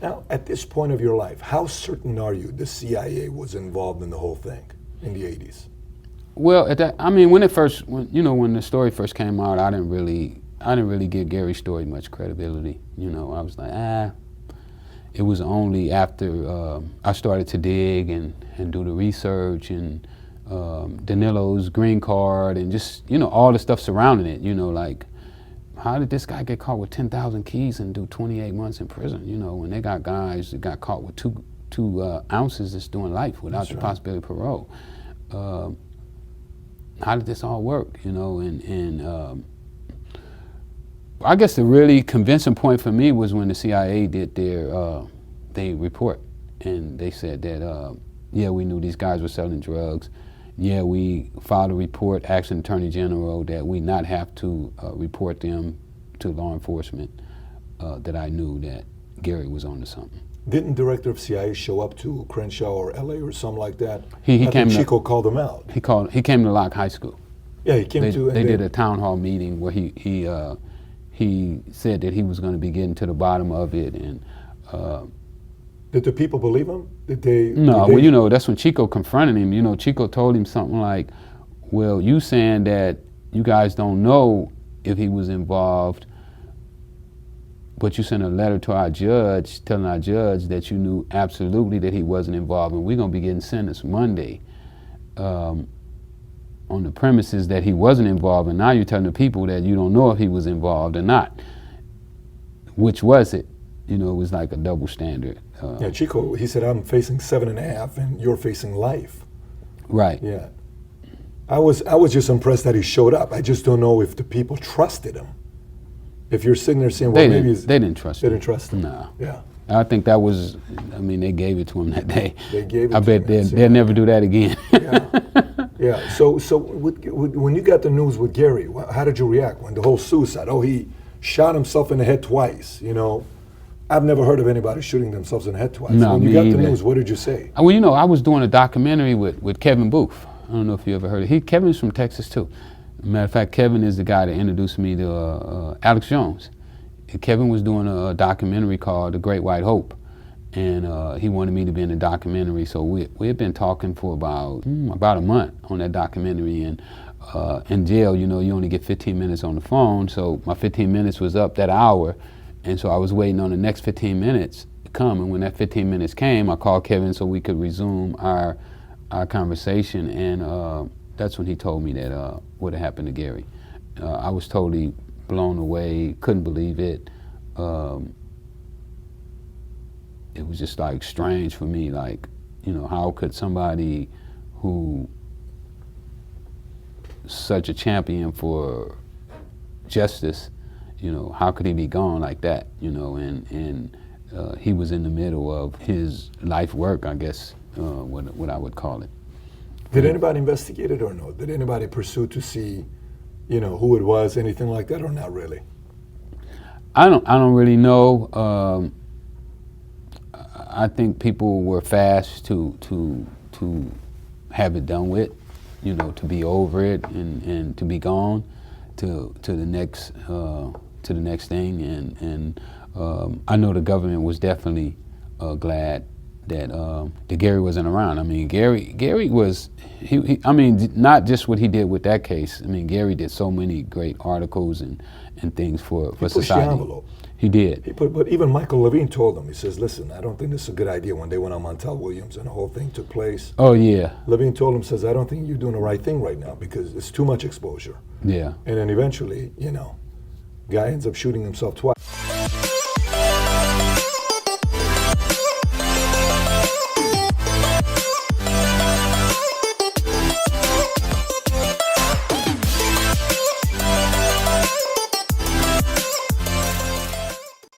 Now, at this point of your life, how certain are you the CIA was involved in the whole thing in the 80s? Well, at that, I mean, when the story first came out, I didn't really give Gary's story much credibility. I was like, It was only after I started to dig and do the research and Danilo's green card and just, all the stuff surrounding it, like, how did this guy get caught with 10,000 keys and do 28 months in prison? When they got guys that got caught with two ounces that's doing life without That's the right. possibility of parole. How did this all work? I guess the really convincing point for me was when the CIA did their report, and they said that we knew these guys were selling drugs. Yeah, we filed a report asking the Attorney General that we not have to report them to law enforcement, that I knew that Gary was onto something. Didn't director of CIA show up to Crenshaw or LA or something like that? He I came think to, Chico called him out. He came to Locke High School. Yeah, he came to. They did a town hall meeting where he said that he was going to be getting to the bottom of it, and Did the people believe him? Did they? no, did they, well, that's when Chico confronted him. Chico told him something like, well, you saying that you guys don't know if he was involved, but you sent a letter to our judge telling our judge that you knew absolutely that he wasn't involved, and we're going to be getting sentenced Monday on the premises that he wasn't involved, and now you're telling the people that you don't know if he was involved or not. Which was it? It was like a double standard. Yeah, Chico, he said, I'm facing 7.5 and you're facing life. Right. Yeah. I was just impressed that he showed up. I just don't know if the people trusted him. If you're sitting there saying, well, They maybe didn't trust they him. didn't trust him. No. Yeah. I think that was, they gave it to him that day. They gave it I to bet him, they'll never do that again. Yeah. Yeah. So when you got the news with Gary, how did you react when the whole suicide? Oh, he shot himself in the head twice. I've never heard of anybody shooting themselves in the head twice. No, when you me got the either. news, what did you say? Well, I was doing a documentary with Kevin Booth. I don't know if you ever heard of him. Kevin's from Texas too. Matter of fact, Kevin is the guy that introduced me to Alex Jones. Kevin was doing a documentary called The Great White Hope, and he wanted me to be in the documentary. So we had been talking for about a month on that documentary. And in jail, you only get 15 minutes on the phone. So my 15 minutes was up that hour, and so I was waiting on the next 15 minutes to come. And when that 15 minutes came, I called Kevin so we could resume our conversation. And that's when he told me that what had happened to Gary. I was totally blown away, couldn't believe it. It was just like strange for me, like, how could somebody who such a champion for justice, how could he be gone like that, and he was in the middle of his life work, I guess, what I would call it. Did anybody investigate it or no? Did anybody pursue to see, who it was, anything like that, or not really? I don't really know. I think people were fast to have it done with, to be over it and to be gone to the next thing. And I know the government was definitely glad that Gary wasn't around. I mean, Gary was I mean, not just what he did with that case. I mean, Gary did so many great articles and things for He pushed society. the envelope. He did. But even Michael Levine told him, he says, listen, I don't think this is a good idea when they went on Montel Williams and the whole thing took place. Oh yeah. Levine told him, says, I don't think you're doing the right thing right now because it's too much exposure. Yeah. And then eventually, guy ends up shooting himself twice.